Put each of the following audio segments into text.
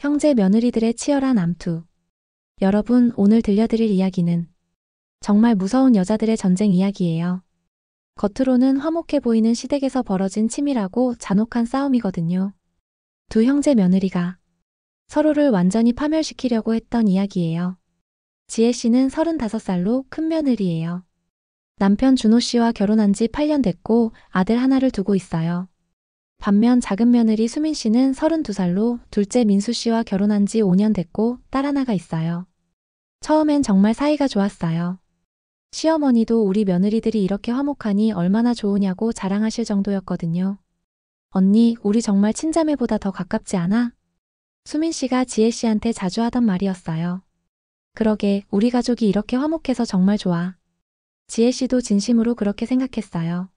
형제 며느리들의 치열한 암투. 여러분, 오늘 들려드릴 이야기는 정말 무서운 여자들의 전쟁 이야기예요. 겉으로는 화목해 보이는 시댁에서 벌어진 치밀하고 잔혹한 싸움이거든요. 두 형제 며느리가 서로를 완전히 파멸시키려고 했던 이야기예요. 지혜 씨는 35살로 큰 며느리예요. 남편 준호 씨와 결혼한 지 8년 됐고 아들 하나를 두고 있어요. 반면 작은 며느리 수민 씨는 32살로 둘째 민수 씨와 결혼한 지 5년 됐고 딸 하나가 있어요. 처음엔 정말 사이가 좋았어요. 시어머니도 우리 며느리들이 이렇게 화목하니 얼마나 좋으냐고 자랑하실 정도였거든요. 언니, 우리 정말 친자매보다 더 가깝지 않아? 수민 씨가 지혜 씨한테 자주 하던 말이었어요. 그러게, 우리 가족이 이렇게 화목해서 정말 좋아. 지혜 씨도 진심으로 그렇게 생각했어요.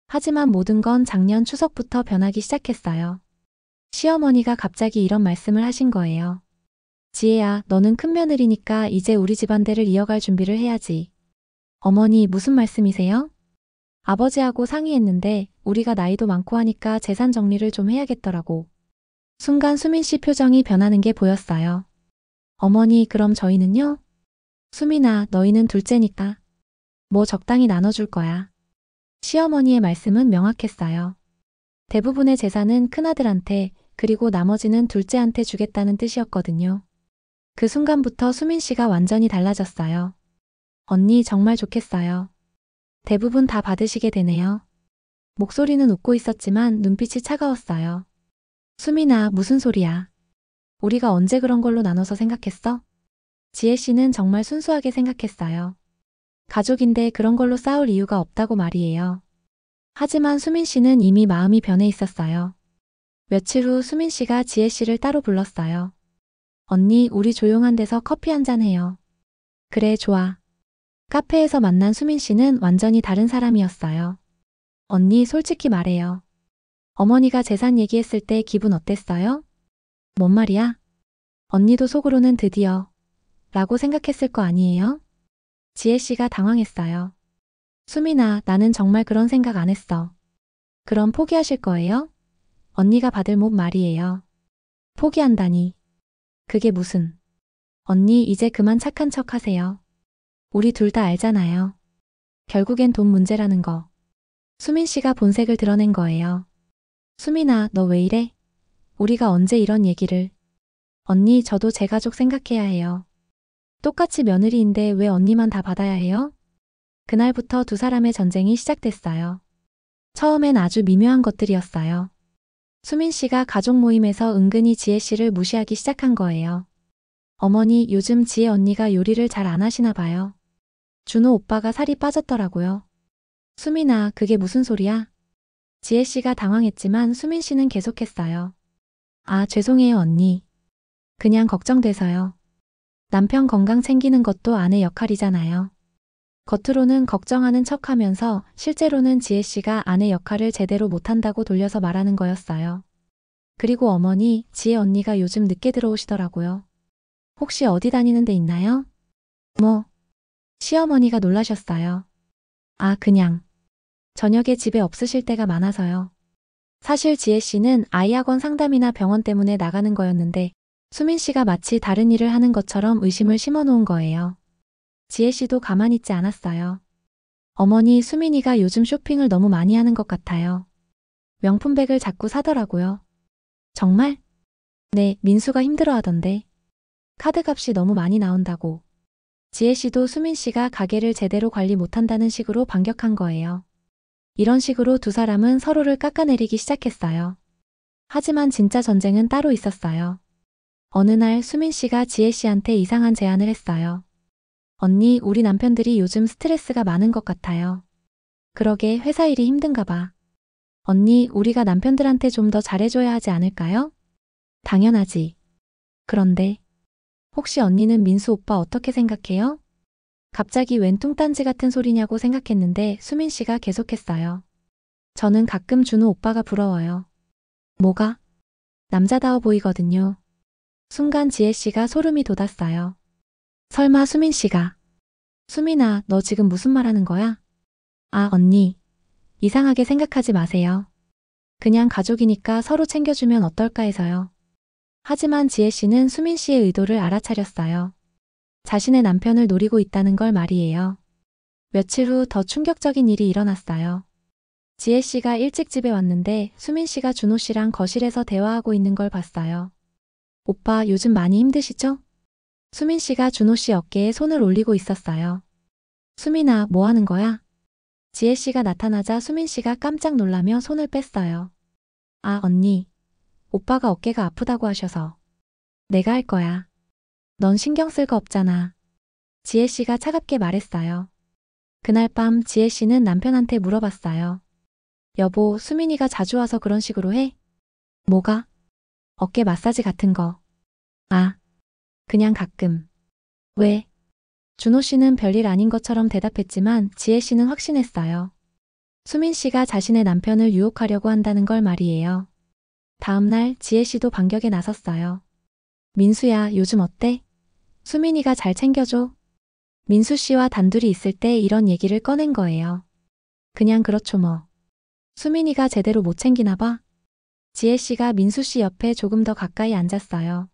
하지만 모든 건 작년 추석부터 변하기 시작했어요. 시어머니가 갑자기 이런 말씀을 하신 거예요. 지혜야, 너는 큰 며느리니까 이제 우리 집안대를 이어갈 준비를 해야지. 어머니, 무슨 말씀이세요? 아버지하고 상의했는데 우리가 나이도 많고 하니까 재산 정리를 좀 해야겠더라고. 순간 수민 씨 표정이 변하는 게 보였어요. 어머니, 그럼 저희는요? 수민아, 너희는 둘째니까. 뭐 적당히 나눠줄 거야. 시어머니의 말씀은 명확했어요. 대부분의 재산은 큰아들한테 그리고 나머지는 둘째한테 주겠다는 뜻이었거든요. 그 순간부터 수민 씨가 완전히 달라졌어요. 언니, 정말 좋겠어요. 대부분 다 받으시게 되네요. 목소리는 웃고 있었지만 눈빛이 차가웠어요. 수민아, 무슨 소리야. 우리가 언제 그런 걸로 나눠서 생각했어? 지혜 씨는 정말 순수하게 생각했어요. 가족인데 그런 걸로 싸울 이유가 없다고 말이에요. 하지만 수민 씨는 이미 마음이 변해 있었어요. 며칠 후 수민 씨가 지혜 씨를 따로 불렀어요. 언니, 우리 조용한 데서 커피 한잔 해요. 그래, 좋아. 카페에서 만난 수민 씨는 완전히 다른 사람이었어요. 언니, 솔직히 말해요. 어머니가 재산 얘기했을 때 기분 어땠어요? 뭔 말이야? 언니도 속으로는 드디어 라고 생각했을 거 아니에요? 지혜 씨가 당황했어요. 수민아, 나는 정말 그런 생각 안 했어. 그럼 포기하실 거예요? 언니가 받을 몫 말이에요. 포기한다니. 그게 무슨. 언니, 이제 그만 착한 척 하세요. 우리 둘 다 알잖아요. 결국엔 돈 문제라는 거. 수민 씨가 본색을 드러낸 거예요. 수민아, 너 왜 이래? 우리가 언제 이런 얘기를. 언니, 저도 제 가족 생각해야 해요. 똑같이 며느리인데 왜 언니만 다 받아야 해요? 그날부터 두 사람의 전쟁이 시작됐어요. 처음엔 아주 미묘한 것들이었어요. 수민 씨가 가족 모임에서 은근히 지혜 씨를 무시하기 시작한 거예요. 어머니, 요즘 지혜 언니가 요리를 잘 안 하시나 봐요. 준호 오빠가 살이 빠졌더라고요. 수민아, 그게 무슨 소리야? 지혜 씨가 당황했지만 수민 씨는 계속했어요. 아, 죄송해요, 언니. 그냥 걱정돼서요. 남편 건강 챙기는 것도 아내 역할이잖아요. 겉으로는 걱정하는 척하면서 실제로는 지혜 씨가 아내 역할을 제대로 못한다고 돌려서 말하는 거였어요. 그리고 어머니, 지혜 언니가 요즘 늦게 들어오시더라고요. 혹시 어디 다니는 데 있나요? 뭐? 시어머니가 놀라셨어요. 아, 그냥. 저녁에 집에 없으실 때가 많아서요. 사실 지혜 씨는 아이학원 상담이나 병원 때문에 나가는 거였는데 수민 씨가 마치 다른 일을 하는 것처럼 의심을 심어놓은 거예요. 지혜 씨도 가만히 있지 않았어요. 어머니, 수민이가 요즘 쇼핑을 너무 많이 하는 것 같아요. 명품백을 자꾸 사더라고요. 정말? 네, 민수가 힘들어하던데. 카드값이 너무 많이 나온다고. 지혜 씨도 수민 씨가 가게를 제대로 관리 못한다는 식으로 반격한 거예요. 이런 식으로 두 사람은 서로를 깎아내리기 시작했어요. 하지만 진짜 전쟁은 따로 있었어요. 어느 날 수민 씨가 지혜 씨한테 이상한 제안을 했어요. 언니, 우리 남편들이 요즘 스트레스가 많은 것 같아요. 그러게 회사 일이 힘든가 봐. 언니, 우리가 남편들한테 좀 더 잘해줘야 하지 않을까요? 당연하지. 그런데 혹시 언니는 민수 오빠 어떻게 생각해요? 갑자기 웬 뚱딴지 같은 소리냐고 생각했는데 수민 씨가 계속했어요. 저는 가끔 준호 오빠가 부러워요. 뭐가? 남자다워 보이거든요. 순간 지혜 씨가 소름이 돋았어요. 설마 수민 씨가. 수민아, 너 지금 무슨 말 하는 거야? 아, 언니. 이상하게 생각하지 마세요. 그냥 가족이니까 서로 챙겨주면 어떨까 해서요. 하지만 지혜 씨는 수민 씨의 의도를 알아차렸어요. 자신의 남편을 노리고 있다는 걸 말이에요. 며칠 후 더 충격적인 일이 일어났어요. 지혜 씨가 일찍 집에 왔는데 수민 씨가 준호 씨랑 거실에서 대화하고 있는 걸 봤어요. 오빠 요즘 많이 힘드시죠? 수민 씨가 준호 씨 어깨에 손을 올리고 있었어요. 수민아, 뭐 하는 거야? 지혜 씨가 나타나자 수민 씨가 깜짝 놀라며 손을 뺐어요. 아, 언니. 오빠가 어깨가 아프다고 하셔서. 내가 할 거야. 넌 신경 쓸 거 없잖아. 지혜 씨가 차갑게 말했어요. 그날 밤 지혜 씨는 남편한테 물어봤어요. 여보, 수민이가 자주 와서 그런 식으로 해? 뭐가? 어깨 마사지 같은 거. 아, 그냥 가끔. 왜? 준호 씨는 별일 아닌 것처럼 대답했지만 지혜 씨는 확신했어요. 수민 씨가 자신의 남편을 유혹하려고 한다는 걸 말이에요. 다음 날 지혜 씨도 반격에 나섰어요. 민수야, 요즘 어때? 수민이가 잘 챙겨줘. 민수 씨와 단둘이 있을 때 이런 얘기를 꺼낸 거예요. 그냥 그렇죠 뭐. 수민이가 제대로 못 챙기나 봐. 지혜 씨가 민수 씨 옆에 조금 더 가까이 앉았어요.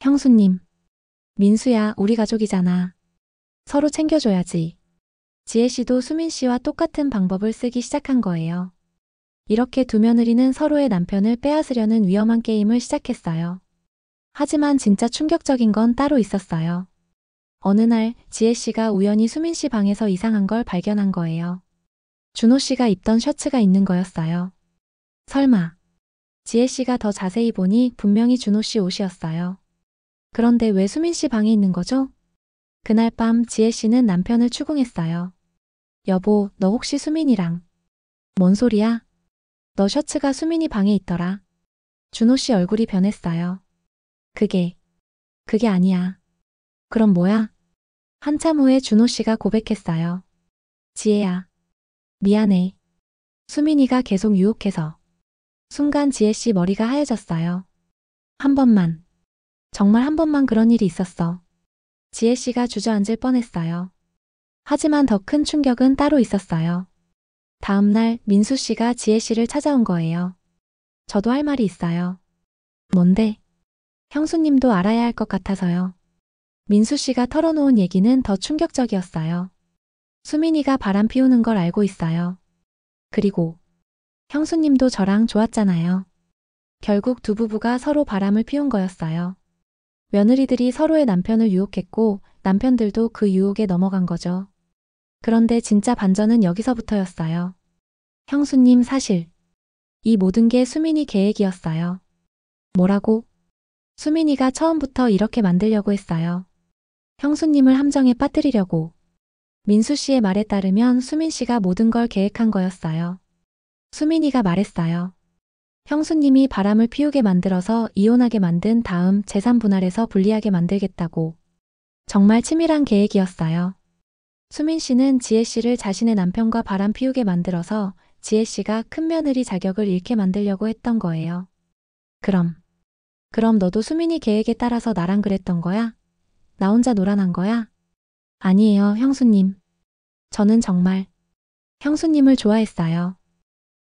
형수님. 민수야, 우리 가족이잖아. 서로 챙겨줘야지. 지혜 씨도 수민 씨와 똑같은 방법을 쓰기 시작한 거예요. 이렇게 두 며느리는 서로의 남편을 빼앗으려는 위험한 게임을 시작했어요. 하지만 진짜 충격적인 건 따로 있었어요. 어느 날 지혜 씨가 우연히 수민 씨 방에서 이상한 걸 발견한 거예요. 준호 씨가 입던 셔츠가 있는 거였어요. 설마. 지혜 씨가 더 자세히 보니 분명히 준호 씨 옷이었어요. 그런데 왜 수민 씨 방에 있는 거죠? 그날 밤 지혜 씨는 남편을 추궁했어요. 여보, 너 혹시 수민이랑. 뭔 소리야? 너 셔츠가 수민이 방에 있더라. 준호 씨 얼굴이 변했어요. 그게 아니야. 그럼 뭐야? 한참 후에 준호 씨가 고백했어요. 지혜야. 미안해. 수민이가 계속 유혹해서. 순간 지혜 씨 머리가 하얘졌어요. 한 번만. 정말 한 번만 그런 일이 있었어. 지혜 씨가 주저앉을 뻔했어요. 하지만 더 큰 충격은 따로 있었어요. 다음 날 민수 씨가 지혜 씨를 찾아온 거예요. 저도 할 말이 있어요. 뭔데? 형수님도 알아야 할 것 같아서요. 민수 씨가 털어놓은 얘기는 더 충격적이었어요. 수민이가 바람 피우는 걸 알고 있어요. 그리고 형수님도 저랑 좋았잖아요. 결국 두 부부가 서로 바람을 피운 거였어요. 며느리들이 서로의 남편을 유혹했고 남편들도 그 유혹에 넘어간 거죠. 그런데 진짜 반전은 여기서부터였어요. 형수님, 사실 이 모든 게 수민이 계획이었어요. 뭐라고? 수민이가 처음부터 이렇게 만들려고 했어요. 형수님을 함정에 빠뜨리려고. 민수 씨의 말에 따르면 수민 씨가 모든 걸 계획한 거였어요. 수민이가 말했어요. 형수님이 바람을 피우게 만들어서 이혼하게 만든 다음 재산 분할해서 불리하게 만들겠다고. 정말 치밀한 계획이었어요. 수민 씨는 지혜 씨를 자신의 남편과 바람 피우게 만들어서 지혜 씨가 큰 며느리 자격을 잃게 만들려고 했던 거예요. 그럼 너도 수민이 계획에 따라서 나랑 그랬던 거야? 나 혼자 노란한 거야? 아니에요, 형수님. 저는 정말 형수님을 좋아했어요.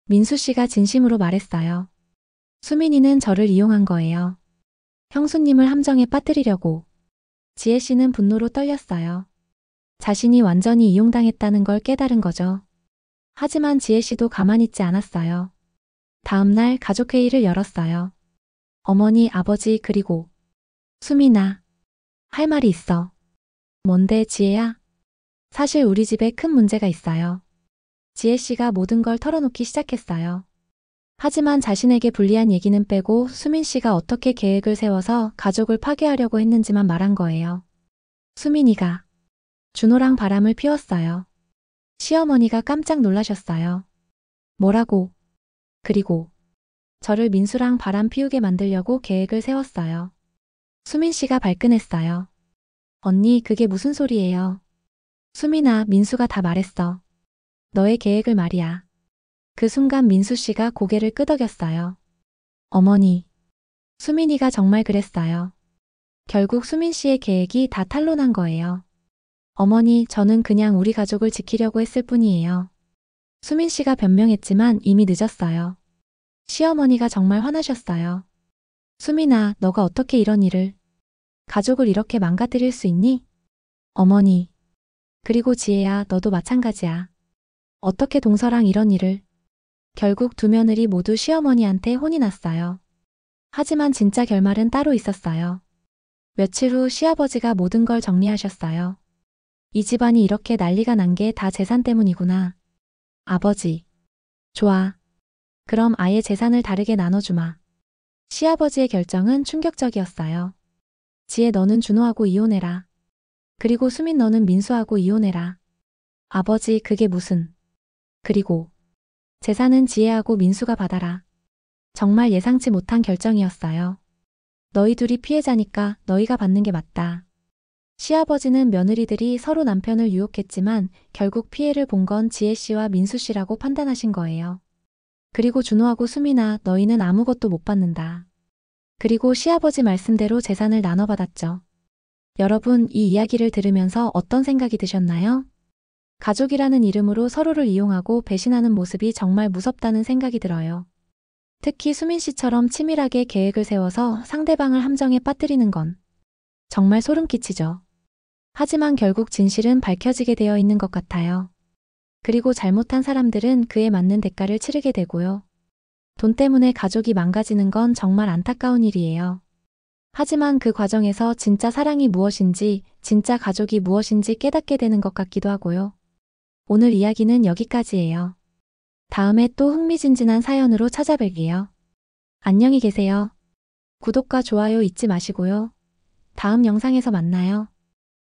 민수 씨가 진심으로 말했어요. 수민이는 저를 이용한 거예요. 형수님을 함정에 빠뜨리려고. 지혜 씨는 분노로 떨렸어요. 자신이 완전히 이용당했다는 걸 깨달은 거죠. 하지만 지혜 씨도 가만히 있지 않았어요. 다음 날 가족회의를 열었어요. 어머니, 아버지, 그리고 수민아. 할 말이 있어. 뭔데, 지혜야? 사실 우리 집에 큰 문제가 있어요. 지혜 씨가 모든 걸 털어놓기 시작했어요. 하지만 자신에게 불리한 얘기는 빼고 수민 씨가 어떻게 계획을 세워서 가족을 파괴하려고 했는지만 말한 거예요. 수민이가 준호랑 바람을 피웠어요. 시어머니가 깜짝 놀라셨어요. 뭐라고? 그리고 저를 민수랑 바람 피우게 만들려고 계획을 세웠어요. 수민 씨가 발끈했어요. 언니, 그게 무슨 소리예요? 수민아, 민수가 다 말했어. 너의 계획을 말이야. 그 순간 민수 씨가 고개를 끄덕였어요. 어머니. 수민이가 정말 그랬어요. 결국 수민 씨의 계획이 다 탄로난 거예요. 어머니, 저는 그냥 우리 가족을 지키려고 했을 뿐이에요. 수민 씨가 변명했지만 이미 늦었어요. 시어머니가 정말 화나셨어요. 수민아, 너가 어떻게 이런 일을, 가족을 이렇게 망가뜨릴 수 있니? 어머니. 그리고 지혜야, 너도 마찬가지야. 어떻게 동서랑 이런 일을. 결국 두 며느리 모두 시어머니한테 혼이 났어요. 하지만 진짜 결말은 따로 있었어요. 며칠 후 시아버지가 모든 걸 정리하셨어요. 이 집안이 이렇게 난리가 난 게 다 재산 때문이구나. 아버지. 좋아. 그럼 아예 재산을 다르게 나눠주마. 시아버지의 결정은 충격적이었어요. 지혜 너는 준호하고 이혼해라. 그리고 수민 너는 민수하고 이혼해라. 아버지 그게 무슨. 그리고 재산은 지혜하고 민수가 받아라. 정말 예상치 못한 결정이었어요. 너희 둘이 피해자니까 너희가 받는 게 맞다. 시아버지는 며느리들이 서로 남편을 유혹했지만 결국 피해를 본 건 지혜 씨와 민수 씨라고 판단하신 거예요. 그리고 준호하고 수민아 너희는 아무것도 못 받는다. 그리고 시아버지 말씀대로 재산을 나눠받았죠. 여러분 이 이야기를 들으면서 어떤 생각이 드셨나요? 가족이라는 이름으로 서로를 이용하고 배신하는 모습이 정말 무섭다는 생각이 들어요. 특히 수민 씨처럼 치밀하게 계획을 세워서 상대방을 함정에 빠뜨리는 건 정말 소름 끼치죠. 하지만 결국 진실은 밝혀지게 되어 있는 것 같아요. 그리고 잘못한 사람들은 그에 맞는 대가를 치르게 되고요. 돈 때문에 가족이 망가지는 건 정말 안타까운 일이에요. 하지만 그 과정에서 진짜 사랑이 무엇인지, 진짜 가족이 무엇인지 깨닫게 되는 것 같기도 하고요. 오늘 이야기는 여기까지예요. 다음에 또 흥미진진한 사연으로 찾아뵐게요. 안녕히 계세요. 구독과 좋아요 잊지 마시고요. 다음 영상에서 만나요.